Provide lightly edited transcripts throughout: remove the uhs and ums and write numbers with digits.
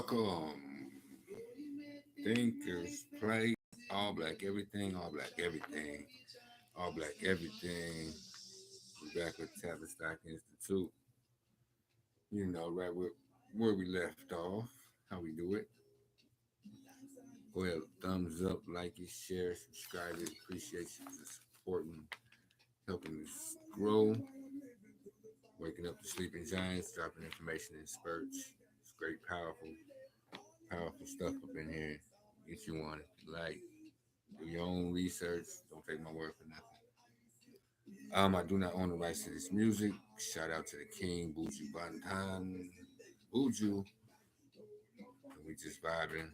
Welcome, thinkers, play, all black everything, all black everything, all black everything. We're back with Tavistock Institute. You know, right where we left off, how we do it. Go ahead, thumbs up, like it, share, subscribe it. Appreciate you for supporting, helping us grow, waking up the sleeping giants, dropping information in spurts. It's great, powerful stuff up in here. If you want it, like, do your own research. Don't take my word for nothing. I do not own the rights to this music. Shout out to the King, Buju Bantan, Buju. And we just vibing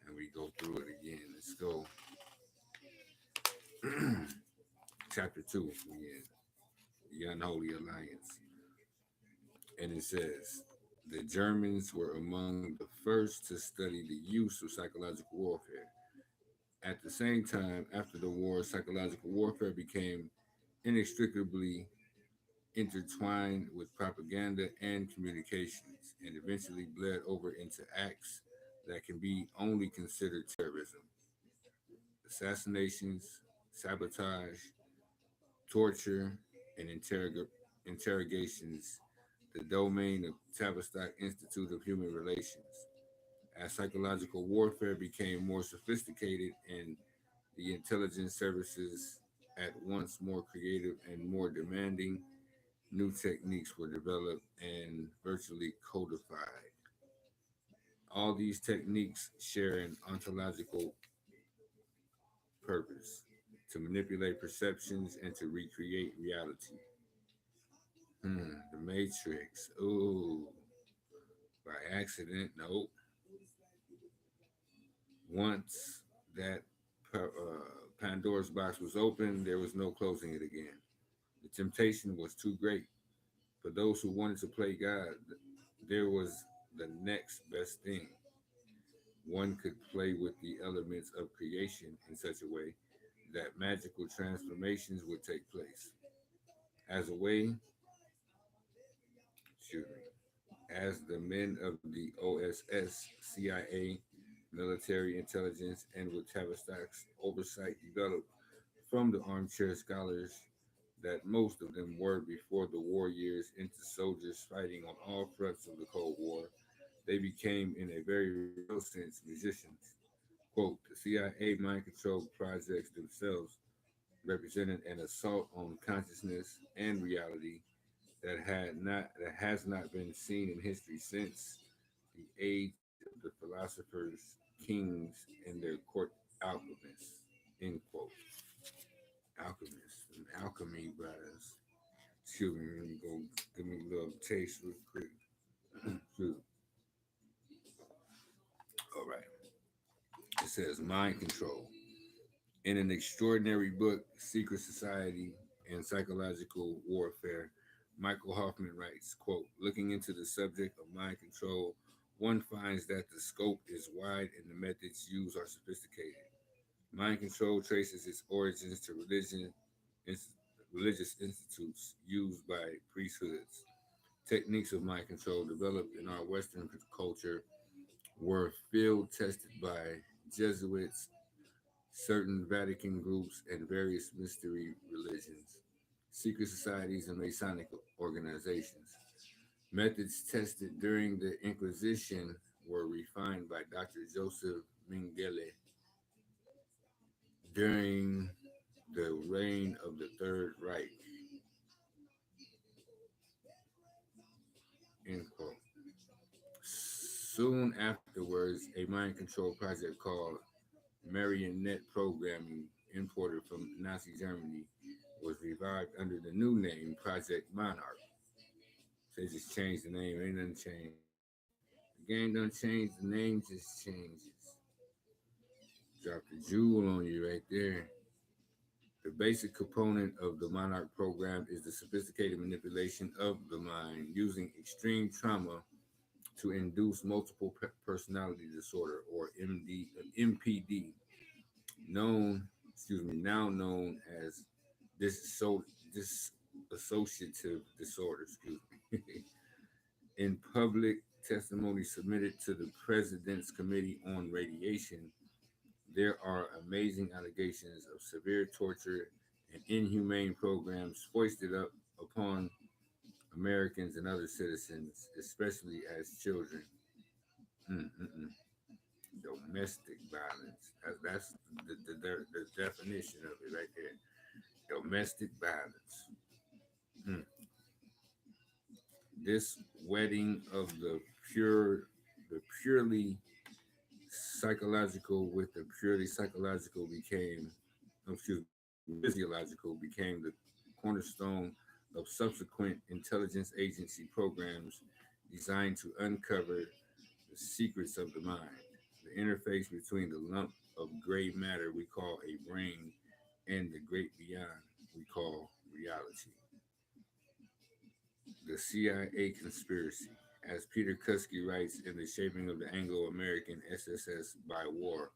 and we go through it again. Let's go. Chapter 2, again, the Unholy Alliance. And it says, the Germans were among the first to study the use of psychological warfare. At the same time, after the war, psychological warfare became inextricably intertwined with propaganda and communications, and eventually bled over into acts that can be only considered terrorism: assassinations, sabotage, torture, and interrogations, the domain of Tavistock Institute of Human Relations. As psychological warfare became more sophisticated and the intelligence services at once more creative and more demanding, new techniques were developed and virtually codified. All these techniques share an ontological purpose: to manipulate perceptions and to recreate reality. The Matrix. Ooh, by accident. Nope. Once that Pandora's box was open, there was no closing it again. The temptation was too great. For those who wanted to play God, there was the next best thing. One could play with the elements of creation in such a way that magical transformations would take place. As a way, excuse me, as the men of the OSS, CIA, military intelligence, and with Tavistock's oversight developed from the armchair scholars that most of them were before the war years into soldiers fighting on all fronts of the Cold War, they became, in a very real sense, musicians. Quote, the CIA mind control projects themselves represented an assault on consciousness and reality that has not been seen in history since the age of the philosophers, kings, and their court alchemists. End quote. Alchemists and alchemy brothers. Excuse me, let me go give me a little taste real quick. Excuse me. All right. It says mind control. In an extraordinary book, Secret Society and Psychological Warfare, Michael Hoffman writes, quote, looking into the subject of mind control, one finds that the scope is wide and the methods used are sophisticated. Mind control traces its origins to ins- religious institutes used by priesthoods. Techniques of mind control developed in our Western culture were field tested by Jesuits, certain Vatican groups, and various mystery religions, secret societies, and Masonic organizations. Methods tested during the Inquisition were refined by Dr. Joseph Mengele during the reign of the Third Reich. End quote. Soon afterwards, a mind control project called marionette programming, imported from Nazi Germany, was revived under the new name Project Monarch. So they just changed the name, ain't nothing changed. The game don't change, the name just changes. Drop the jewel on you right there. The basic component of the Monarch program is the sophisticated manipulation of the mind using extreme trauma to induce multiple personality disorder, or MPD, now known as dissociative disorder, in public testimony submitted to the President's Committee on Radiation, there are amazing allegations of severe torture and inhumane programs foisted up upon Americans and other citizens, especially as children. Mm-mm-mm. Domestic violence. That's the definition of it right there. Domestic violence. Mm. This wedding of the purely psychological with the purely psychological became, excuse me, physiological became the cornerstone of subsequent intelligence agency programs designed to uncover the secrets of the mind, the interface between the lump of gray matter we call a brain and the great beyond we call reality. The CIA conspiracy. As Peter Kuski writes in The Shaping of the Anglo American SSS by War,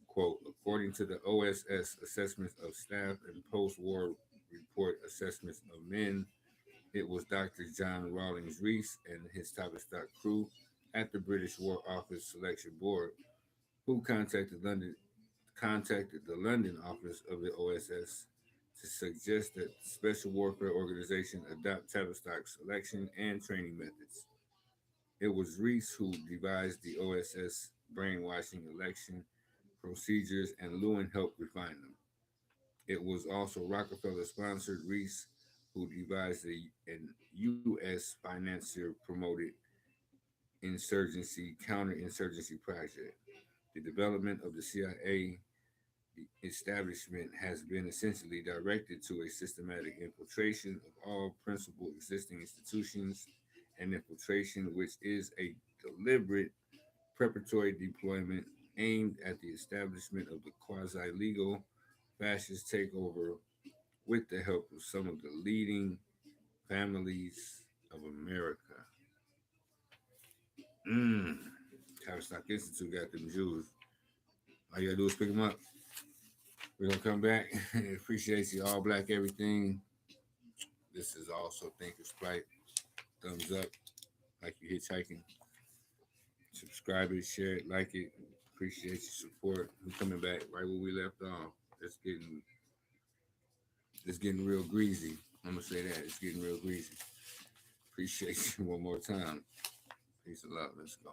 quote, according to the OSS assessments of staff and post war report assessments of men, it was Dr. John Rawlings Rees and his Tavistock crew at the British War Office Selection Board who contacted the London office of the OSS to suggest that the Special Warfare Organization adopt Tavistock selection and training methods. It was Reese who devised the OSS brainwashing election procedures, and Lewin helped refine them. It was also Rockefeller sponsored Reese who devised an U.S. financier promoted insurgency counterinsurgency project. The development of the CIA establishment has been essentially directed to a systematic infiltration of all principal existing institutions, an infiltration which is a deliberate preparatory deployment aimed at the establishment of the quasi legal fascist takeover with the help of some of the leading families of America. Mm. Tavistock Institute got them Jews. All you gotta do is pick them up. We're gonna come back. Appreciate you, all black everything. This is also Thinker's Plight. Thumbs up, like you hitchhiking. Subscribe it, share it, like it. Appreciate your support. We're coming back right where we left off. It's getting real greasy. I'm gonna say that it's getting real greasy. Appreciate you one more time. Peace and love. Let's go.